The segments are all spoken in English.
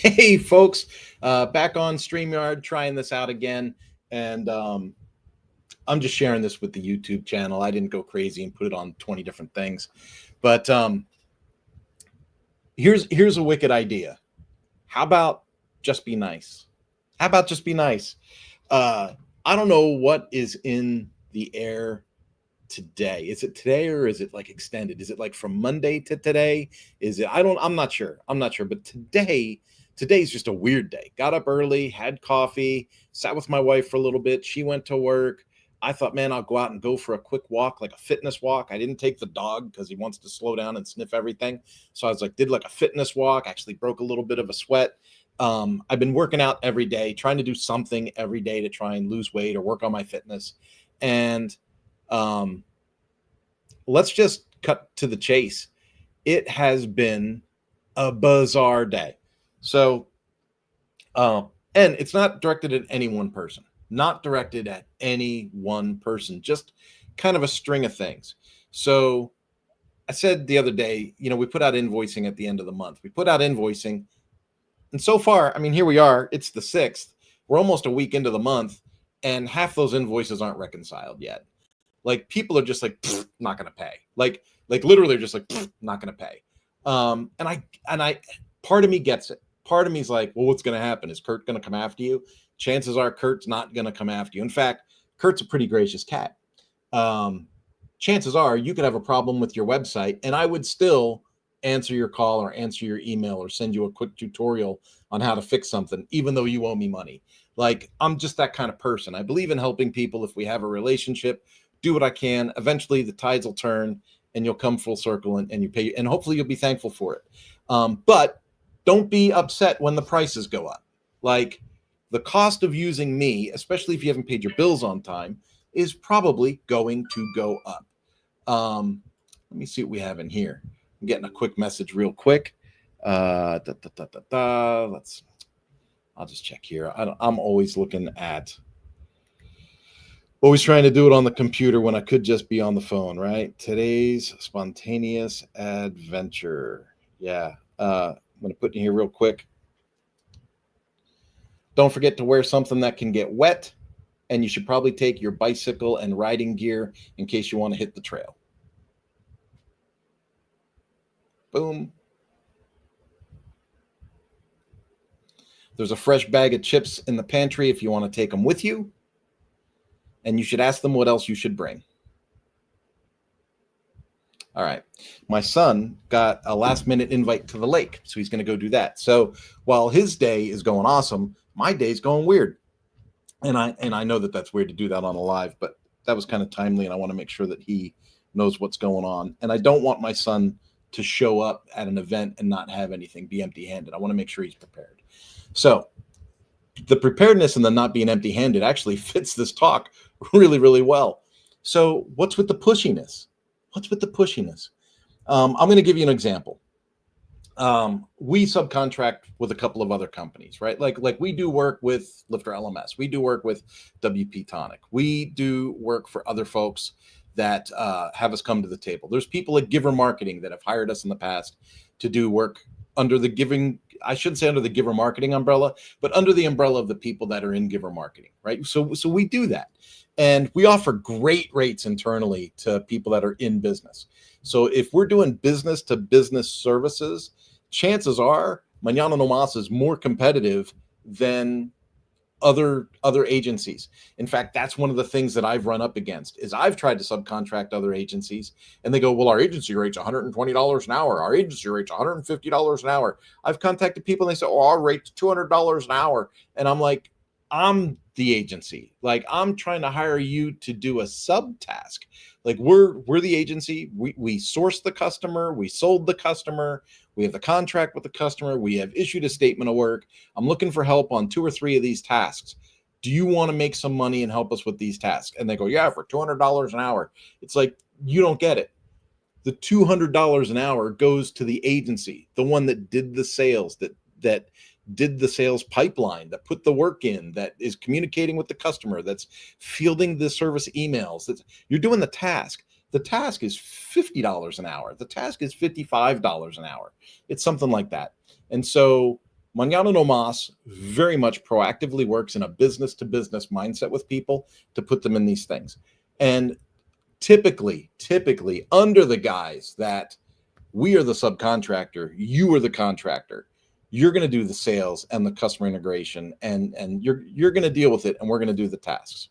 Hey, folks, back on StreamYard, trying this out again. And I'm just sharing this with the YouTube channel. I didn't go crazy and put it on 20 different things. But here's a wicked idea. How about just be nice? How about just be nice? Uh, I don't know what is in the air today. Is it today or is it like extended? Is it like from Monday to today? Is it? I'm not sure. I'm not sure. But today's just a weird day. Got up early, had coffee, sat with my wife for a little bit. She went to work. I thought, man, I'll go out and go for a quick walk, like a fitness walk. I didn't take the dog because he wants to slow down and sniff everything. So I was like, did like a fitness walk, actually broke a little bit of a sweat. I've been working out every day, trying to do something every day to try and lose weight or work on my fitness. And um, let's just cut to the chase. It has been a bizarre day. So, and it's not directed at any one person, not directed at any one person, just kind of a string of things. So, I said the other day, we put out invoicing at the end of the month. We put out invoicing. And so far, I mean, here we are, it's the 6th. We're almost a week into the month, and half those invoices aren't reconciled yet. Like people are just like not going to pay. Like literally just like not going to pay. And I part of me gets it. Part of me is like, well, what's going to happen? Is Kurt going to come after you? Chances are Kurt's not going to come after you. In fact, Kurt's a pretty gracious cat. Chances are you could have a problem with your website and I would still answer your call or answer your email or send you a quick tutorial on how to fix something, even though you owe me money. Like I'm just that kind of person. I believe in helping people. If we have a relationship, do what I can. Eventually the tides will turn and you'll come full circle and you pay, and hopefully you'll be thankful for it. But don't be upset when the prices go up. Like the cost of using me, especially if you haven't paid your bills on time, is probably going to go up. Let me see what we have in here. I'm getting a quick message real quick. I'll just check here. I'm always looking at, always trying to do it on the computer when I could just be on the phone, right? Today's spontaneous adventure. Yeah. I'm going to put in here real quick. Don't forget to wear something that can get wet. And you should probably take your bicycle and riding gear in case you want to hit the trail. Boom. There's a fresh bag of chips in the pantry if you want to take them with you. And you should ask them what else you should bring. All right. My son got a last minute invite to the lake, so he's going to go do that. So while his day is going awesome, my day's going weird. And I know that that's weird to do that on a live, but that was kind of timely, and I want to make sure that he knows what's going on. And I don't want my son to show up at an event and not have anything, be empty-handed. I want to make sure he's prepared. So the preparedness and the not being empty-handed actually fits this talk really, really well. So what's with the pushiness? What's with the pushiness? I'm going to give you an example. We subcontract with a couple of other companies, right? Like we do work with Lifter LMS. We do work with WP Tonic. We do work for other folks that have us come to the table. There's people at Giver Marketing that have hired us in the past to do work under the giving, I shouldn't say under the Giver Marketing umbrella, but under the umbrella of the people that are in Giver Marketing, right? So we do that. And we offer great rates internally to people that are in business. So if we're doing business to business services, chances are Mañana No Mas is more competitive than other agencies. In fact, that's one of the things that I've run up against is I've tried to subcontract other agencies and they go, well, our agency rate's $120 an hour. Our agency rate's $150 an hour. I've contacted people and they say, oh, our rate's $200 an hour. And I'm like, I'm the agency. Like I'm trying to hire you to do a subtask. Like we're the agency. We sourced the customer. We sold the customer. We have the contract with the customer. We have issued a statement of work. I'm looking for help on 2 or 3 of these tasks. Do you want to make some money and help us with these tasks? And they go, yeah, for $200 an hour. It's like, you don't get it. The $200 an hour goes to the agency, the one that did the sales, that did the sales pipeline, that put the work in, that is communicating with the customer, that's fielding the service emails. That's, you're doing the task. The task is $50 an hour. The task is $55 an hour. It's something like that. And so Mañana no Mas very much proactively works in a business to business mindset with people to put them in these things. And typically under the guise that we are the subcontractor, you are the contractor, you're going to do the sales and the customer integration, and you're going to deal with it, and we're going to do the tasks.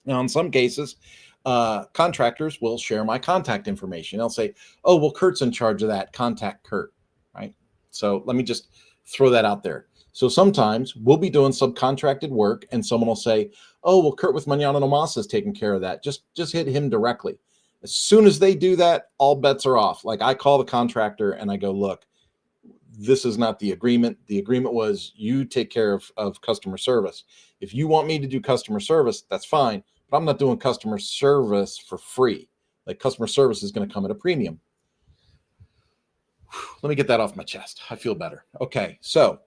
Now, in some cases, contractors will share my contact information. They'll say, oh, well, Kurt's in charge of that, contact Kurt, right? So let me just throw that out there. So sometimes we'll be doing subcontracted work and someone will say, oh, well, Kurt with Mañana no Mas is taking care of that. Just hit him directly. As soon as they do that, all bets are off. Like, I call the contractor and I go, look, this is not the agreement. The agreement was you take care of customer service. If you want me to do customer service, that's fine, but I'm not doing customer service for free. Like, customer service is going to come at a premium. Let me get that off my chest. I feel better. Okay, so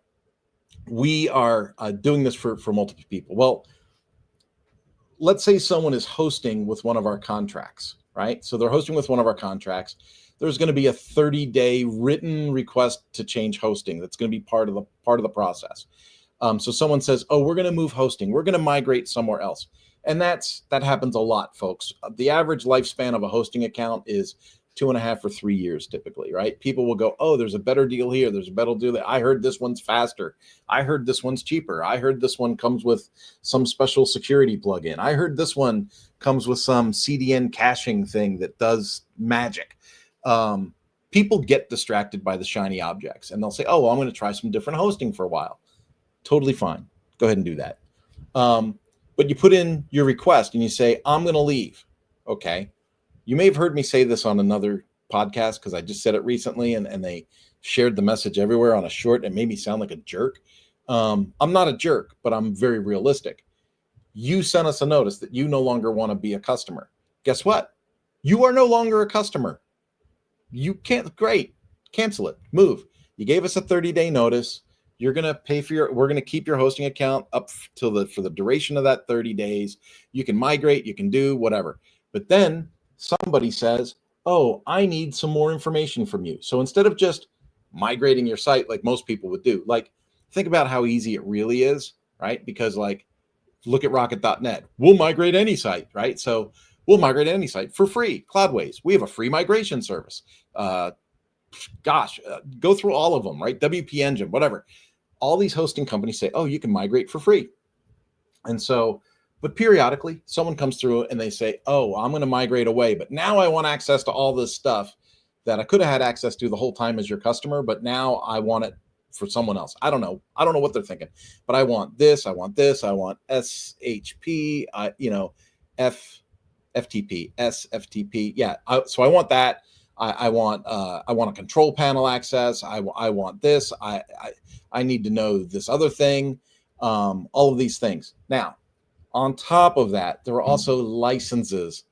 we are doing this for multiple people. Well, let's say someone is hosting with one of our contracts, right? So they're hosting with one of our contracts. There's going to be a 30-day written request to change hosting. That's going to be part of the process. So someone says, oh, we're going to move hosting. We're going to migrate somewhere else. And that happens a lot, folks. The average lifespan of a hosting account is 2.5 or 3 years typically, right? People will go, oh, there's a better deal here. There's a better deal there. I heard this one's faster. I heard this one's cheaper. I heard this one comes with some special security plugin. I heard this one comes with some CDN caching thing that does magic. People get distracted by the shiny objects and they'll say, oh, well, I'm going to try some different hosting for a while. Totally fine. Go ahead and do that. But you put in your request and you say, I'm going to leave. Okay. You may have heard me say this on another podcast because I just said it recently and they shared the message everywhere on a short and made me sound like a jerk. I'm not a jerk, but I'm very realistic. You sent us a notice that you no longer want to be a customer. Guess what? You are no longer a customer. You can't, great, cancel it, move. You gave us a 30-day notice. You're going to pay for we're going to keep your hosting account up till for the duration of that 30 days. You can migrate, you can do whatever. But then somebody says, oh, I need some more information from you. So instead of just migrating your site like most people would do, like, think about how easy it really is, right? Because, like, look at rocket.net. We'll migrate any site, right? So we'll migrate any site for free. Cloudways, we have a free migration service. Go through all of them, right? WP Engine, whatever. All these hosting companies say, oh, you can migrate for free. And so, but periodically someone comes through and they say, oh, I'm going to migrate away, but now I want access to all this stuff that I could have had access to the whole time as your customer, but now I want it for someone else. I don't know what they're thinking, but I want this, I want SHP, FTP, SFTP. Yeah. So I want that. I want a control panel access. I want this. I need to know this other thing. All of these things. Now, on top of that, there are also licenses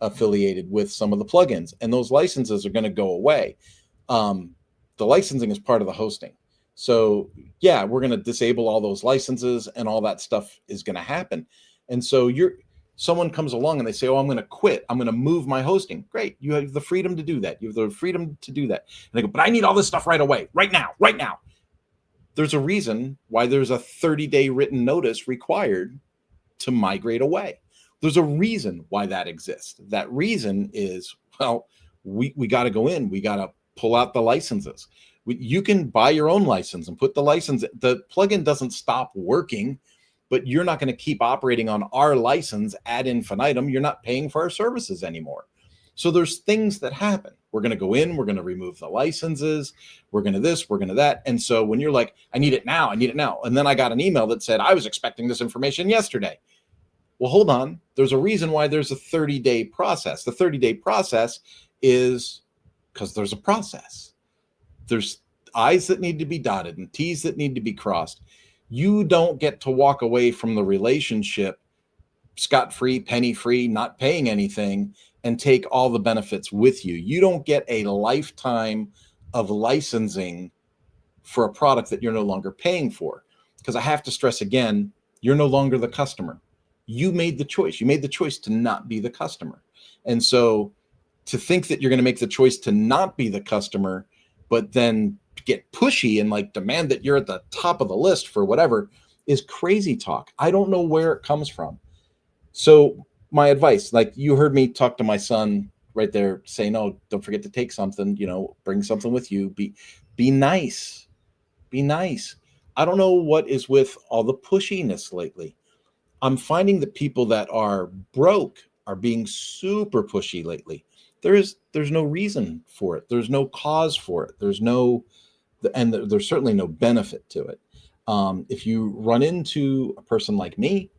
affiliated with some of the plugins, and those licenses are going to go away. The licensing is part of the hosting. So yeah, we're going to disable all those licenses and all that stuff is going to happen. And so someone comes along and they say, oh, I'm going to quit. I'm going to move my hosting. Great. You have the freedom to do that. You have the freedom to do that. And they go, but I need all this stuff right away, right now. There's a reason why there's a 30-day written notice required to migrate away. There's a reason why that exists. That reason is, well, we got to go in. We got to pull out the licenses. You can buy your own license and put the license. The plugin doesn't stop working, but you're not going to keep operating on our license ad infinitum. You're not paying for our services anymore. So there's things that happen. We're going to go in, we're going to remove the licenses, we're going to this, we're going to that. And so when you're like, I need it now. And then I got an email that said, I was expecting this information yesterday. Well, hold on. There's a reason why there's a 30-day process. The 30-day process is because there's a process. There's I's that need to be dotted and T's that need to be crossed. You don't get to walk away from the relationship scot-free, penny-free, not paying anything, and take all the benefits with you. You don't get a lifetime of licensing for a product that you're no longer paying for. Because I have to stress again, you're no longer the customer. You made the choice. You made the choice to not be the customer. And so to think that you're going to make the choice to not be the customer, but then get pushy and like demand that you're at the top of the list for whatever is crazy talk. I don't know where it comes from. So my advice, like you heard me talk to my son right there, say, no, don't forget to take something, bring something with you. Be nice. Be nice. I don't know what is with all the pushiness lately. I'm finding that people that are broke are being super pushy lately. There's no reason for it. There's no cause for it. There's certainly no benefit to it. If you run into a person like me,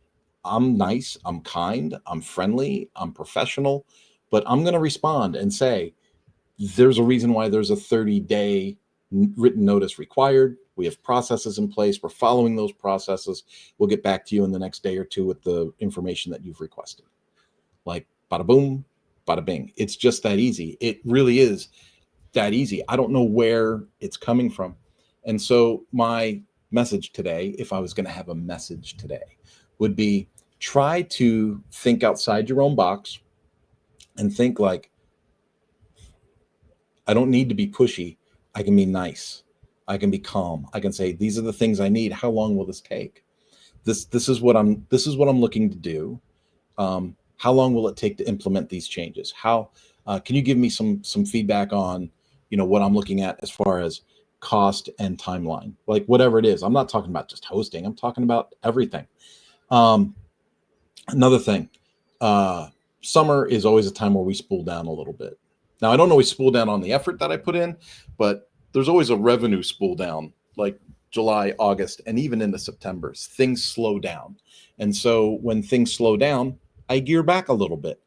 I'm nice, I'm kind, I'm friendly, I'm professional, but I'm going to respond and say, there's a reason why there's a 30-day written notice required. We have processes in place. We're following those processes. We'll get back to you in the next day or two with the information that you've requested. Like bada boom, bada bing. It's just that easy. It really is that easy. I don't know where it's coming from. And so my message today, if I was going to have a message today, would be try to think outside your own box and think like, I don't need to be pushy. I can be nice. I can be calm. I can say, these are the things I need. How long will this take? This is what I'm looking to do. How long will it take to implement these changes? How can you give me some feedback on, what I'm looking at as far as cost and timeline, like whatever it is. I'm not talking about just hosting. I'm talking about everything. Another thing, summer is always a time where we spool down a little bit. Now, I don't always spool down on the effort that I put in, but there's always a revenue spool down, like July, August, and even into September. Things slow down. And so when things slow down, I gear back a little bit.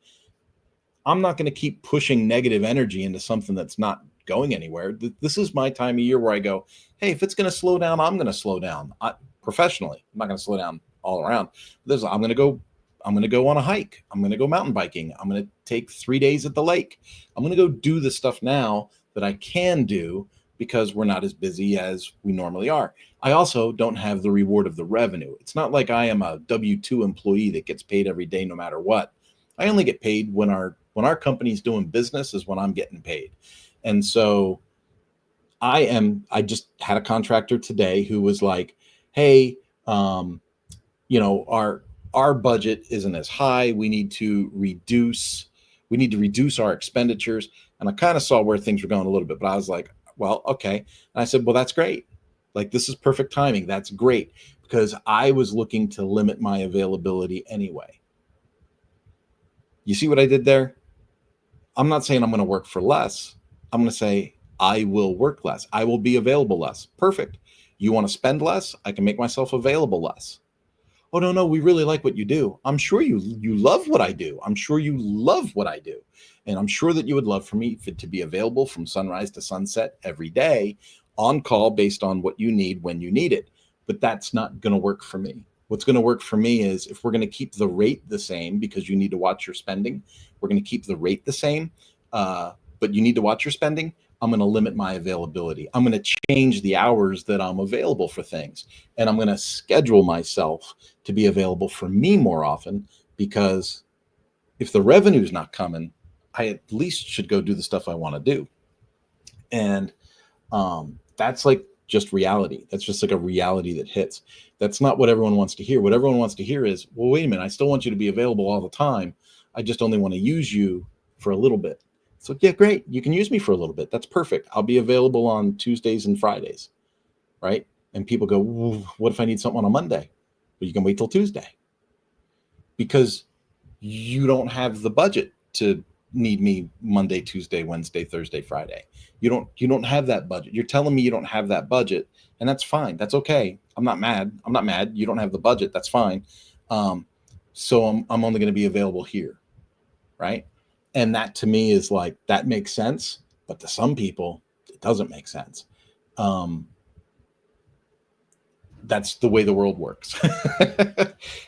I'm not going to keep pushing negative energy into something that's not going anywhere. This is my time of year where I go, hey, if it's going to slow down, I'm going to slow down professionally. I'm not going to slow down all around. I'm going to go on a hike. I'm going to go mountain biking. I'm going to take 3 days at the lake. I'm going to go do the stuff now that I can do because we're not as busy as we normally are. I also don't have the reward of the revenue. It's not like I am a W-2 employee that gets paid every day no matter what. I only get paid when our company's doing business is when I'm getting paid. And so I just had a contractor today who was like, hey, our budget isn't as high. We need to reduce our expenditures. And I kind of saw where things were going a little bit, but I was like, well, okay. And I said, well, that's great. Like, this is perfect timing. That's great, because I was looking to limit my availability anyway. You see what I did there? I'm not saying I'm going to work for less. I'm going to say I will work less. I will be available less. Perfect. You want to spend less? I can make myself available less. Oh, no, we really like what you do. I'm sure you love what I do. I'm sure you love what I do. And I'm sure that you would love for me to be available from sunrise to sunset every day, on call based on what you need when you need it. But that's not going to work for me. What's going to work for me is if we're going to keep the rate the same, because you need to watch your spending, we're going to keep the rate the same, but you need to watch your spending. I'm going to limit my availability. I'm going to change the hours that I'm available for things. And I'm going to schedule myself to be available for me more often, because if the revenue's not coming, I at least should go do the stuff I want to do. And that's like just reality. That's just like a reality that hits. That's not what everyone wants to hear. What everyone wants to hear is, well, wait a minute, I still want you to be available all the time. I just only want to use you for a little bit. So yeah, great. You can use me for a little bit. That's perfect. I'll be available on Tuesdays and Fridays, right? And people go, well, what if I need something on a Monday? Well, you can wait till Tuesday, because you don't have the budget to need me Monday, Tuesday, Wednesday, Thursday, Friday. You don't have that budget. You're telling me you don't have that budget, and that's fine. That's okay. I'm not mad. You don't have the budget. That's fine. So I'm only going to be available here, right? And that to me is like, that makes sense, but to some people it doesn't make sense. That's the way the world works.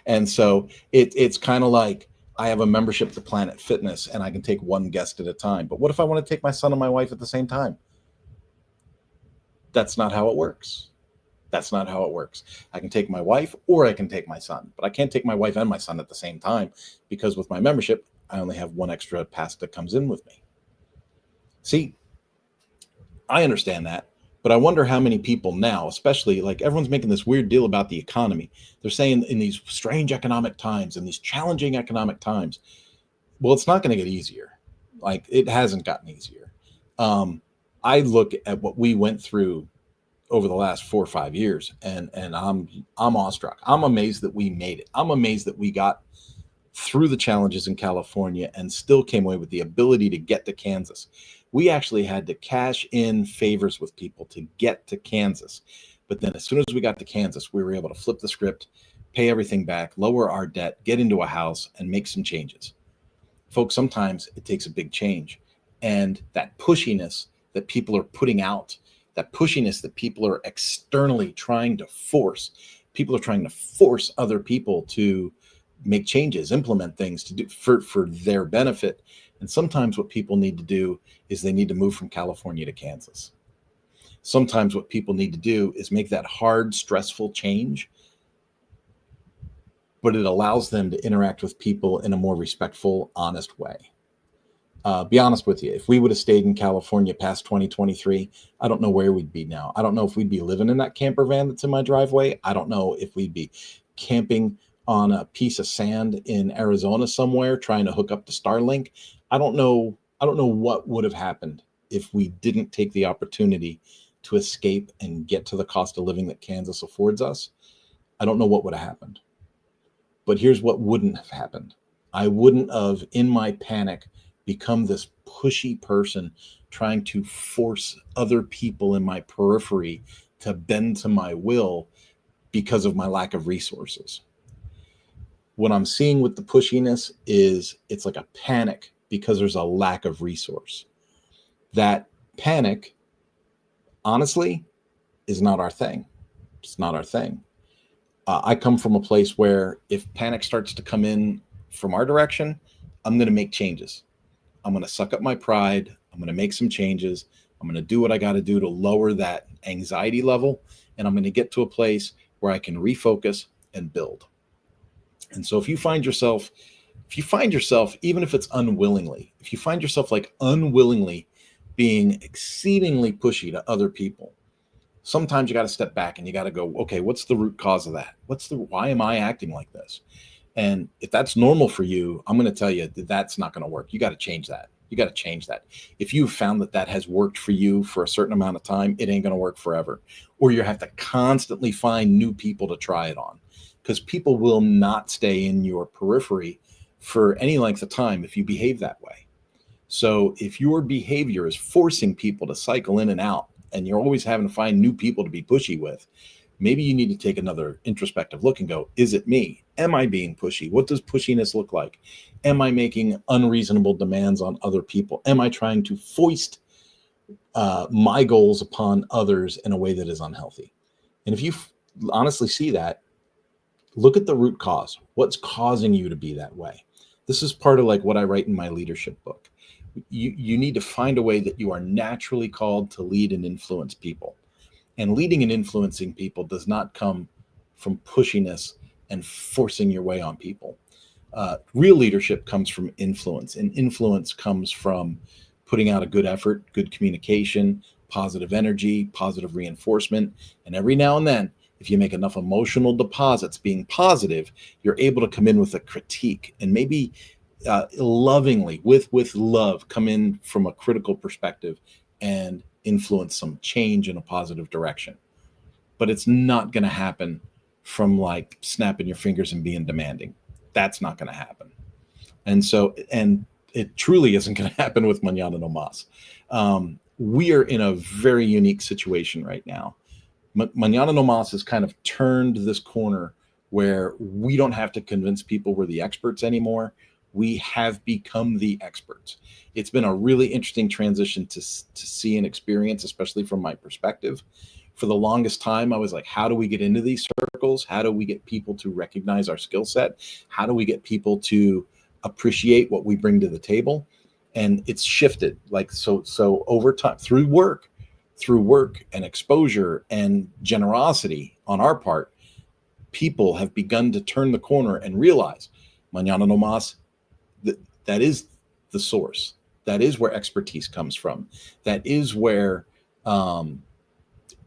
And so it's kind of like, I have a membership to Planet Fitness and I can take one guest at a time. But what if I want to take my son and my wife at the same time? That's not how it works. That's not how it works. I can take my wife or I can take my son, but I can't take my wife and my son at the same time, because with my membership, I only have one extra pass that comes in with me. See, I understand that, But I wonder how many people now, especially like everyone's making this weird deal about the economy. They're saying in these strange economic times and these challenging economic times, well, it's not going to get easier. Like it hasn't gotten easier. Um, I look at what we went through over the last 4 or 5 years, and I'm awestruck. I'm amazed that we made it. I'm amazed that we got through the challenges in California and still came away with the ability to get to Kansas. We actually had to cash in favors with people to get to Kansas. But then as soon as we got to Kansas, we were able to flip the script, pay everything back, lower our debt, get into a house, and make some changes. Folks, sometimes it takes a big change. And that pushiness that people are putting out, that pushiness that people are externally trying to force, people are trying to force other people to make changes, implement things to do for their benefit. And sometimes what people need to do is they need to move from California to Kansas. Sometimes what people need to do is make that hard, stressful change, but it allows them to interact with people in a more respectful, honest way. Be honest with you, if we would have stayed in California past 2023, I don't know where we'd be now. I don't know if we'd be living in that camper van that's in my driveway. I don't know if we'd be camping on a piece of sand in Arizona somewhere trying to hook up to Starlink. I don't know what would have happened if we didn't take the opportunity to escape and get to the cost of living that Kansas affords us. I don't know what would have happened. But here's what wouldn't have happened. I wouldn't have, in my panic, become this pushy person trying to force other people in my periphery to bend to my will because of my lack of resources. What I'm seeing with the pushiness is it's like a panic because there's a lack of resource. That panic, honestly, is not our thing. It's not our thing. I come from a place where if panic starts to come in from our direction, I'm going to make changes. I'm going to suck up my pride. I'm going to make some changes. I'm going to do what I got to do to lower that anxiety level. And I'm going to get to a place where I can refocus and build. And so if you find yourself, even if it's unwillingly, if you find yourself like unwillingly being exceedingly pushy to other people, sometimes you got to step back and you got to go, okay, what's the root cause of that? Why am I acting like this? And if that's normal for you, I'm going to tell you that that's not going to work. You got to change that. You got to change that. If you've found that has worked for you for a certain amount of time, it ain't going to work forever. Or you have to constantly find new people to try it on, because people will not stay in your periphery for any length of time if you behave that way. So if your behavior is forcing people to cycle in and out, and you're always having to find new people to be pushy with, maybe you need to take another introspective look and go, is it me? Am I being pushy? What does pushiness look like? Am I making unreasonable demands on other people? Am I trying to foist my goals upon others in a way that is unhealthy? And if you honestly see that, look at the root cause. What's causing you to be that way? This is part of like what I write in my leadership book. You need to find a way that you are naturally called to lead and influence people. And leading and influencing people does not come from pushiness and forcing your way on people. Real leadership comes from influence, and influence comes from putting out a good effort, good communication, positive energy, positive reinforcement. And every now and then, if you make enough emotional deposits being positive, you're able to come in with a critique and maybe lovingly, with love, come in from a critical perspective and influence some change in a positive direction. But it's not going to happen from like snapping your fingers and being demanding. That's not going to happen. And it truly isn't going to happen with Mañana No Mas. We are in a very unique situation right now. Mañana No Mas has kind of turned this corner where we don't have to convince people we're the experts anymore. We have become the experts. It's been a really interesting transition to see and experience, especially from my perspective. For the longest time, I was like, how do we get into these circles? How do we get people to recognize our skill set? How do we get people to appreciate what we bring to the table? And it's shifted like so over time through work and exposure and generosity on our part. People have begun to turn the corner and realize Mañana No Mas, that is the source. That is where expertise comes from. That is where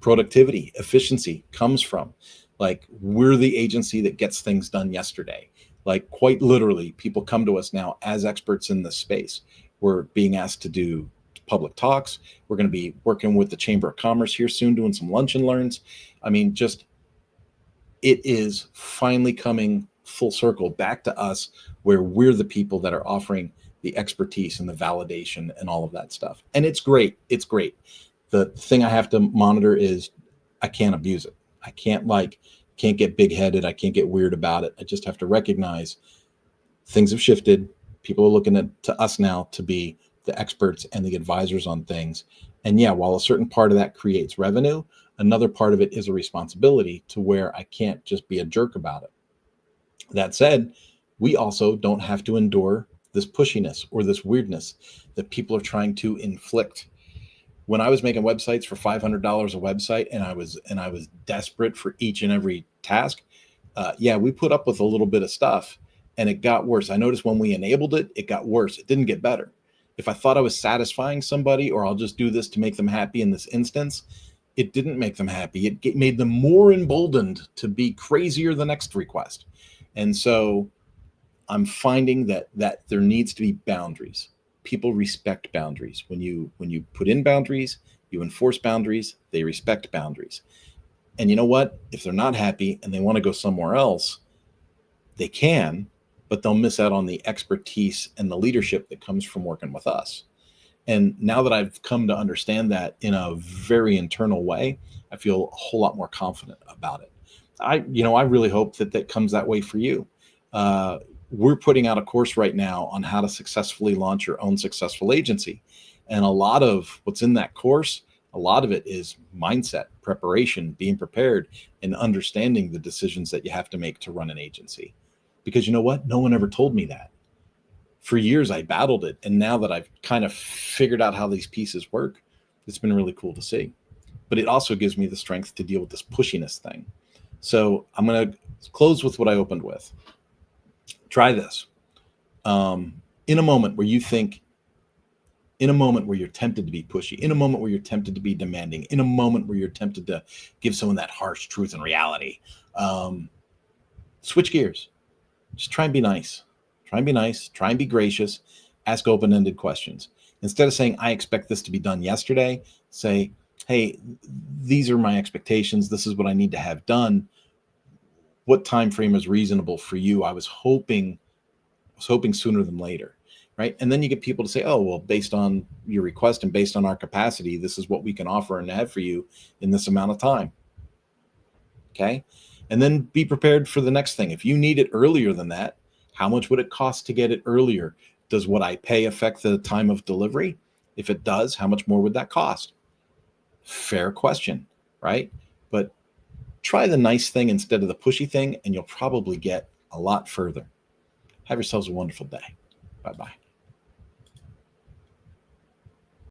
productivity, efficiency comes from. Like, we're the agency that gets things done yesterday. Like, quite literally, people come to us now as experts in this space. We're being asked to do public talks. We're going to be working with the Chamber of Commerce here soon, doing some lunch and learns. I mean, just, it is finally coming full circle back to us, where we're the people that are offering the expertise and the validation and all of that stuff. And it's great. It's great. The thing I have to monitor is I can't abuse it. I can't get big headed. I can't get weird about it. I just have to recognize things have shifted. People are looking to us now to be the experts and the advisors on things. And yeah, while a certain part of that creates revenue, another part of it is a responsibility, to where I can't just be a jerk about it. That said, we also don't have to endure this pushiness or this weirdness that people are trying to inflict. When I was making websites for $500 a website, and I was desperate for each and every task, yeah, we put up with a little bit of stuff, and it got worse. I noticed when we enabled it, it got worse. It didn't get better. If I thought I was satisfying somebody, or I'll just do this to make them happy in this instance, it didn't make them happy. It made them more emboldened to be crazier the next request. And so I'm finding that there needs to be boundaries. People respect boundaries. When you put in boundaries, you enforce boundaries, they respect boundaries. And you know what? If they're not happy and they want to go somewhere else, they can, but they'll miss out on the expertise and the leadership that comes from working with us. And now that I've come to understand that in a very internal way, I feel a whole lot more confident about it. I really hope that comes that way for you. We're putting out a course right now on how to successfully launch your own successful agency. And a lot of what's in that course, a lot of it is mindset, preparation, being prepared, and understanding the decisions that you have to make to run an agency. Because you know what? No one ever told me that. For years, I battled it. And now that I've kind of figured out how these pieces work, it's been really cool to see. But it also gives me the strength to deal with this pushiness thing. So I'm going to close with what I opened with. Try this. In a moment where you think, in a moment where you're tempted to be pushy, in a moment where you're tempted to be demanding, in a moment where you're tempted to give someone that harsh truth and reality, switch gears. Just try and be nice. Try and be nice. Try and be gracious. Ask open-ended questions. Instead of saying, I expect this to be done yesterday, say, hey, these are my expectations. This is what I need to have done. What time frame is reasonable for you? I was hoping sooner than later, right? And then you get people to say, oh, well, based on your request and based on our capacity, this is what we can offer and have for you in this amount of time. Okay. And then be prepared for the next thing. If you need it earlier than that, how much would it cost to get it earlier? Does what I pay affect the time of delivery? If it does, how much more would that cost? Fair question, right? But try the nice thing instead of the pushy thing, and you'll probably get a lot further. Have yourselves a wonderful day. Bye-bye.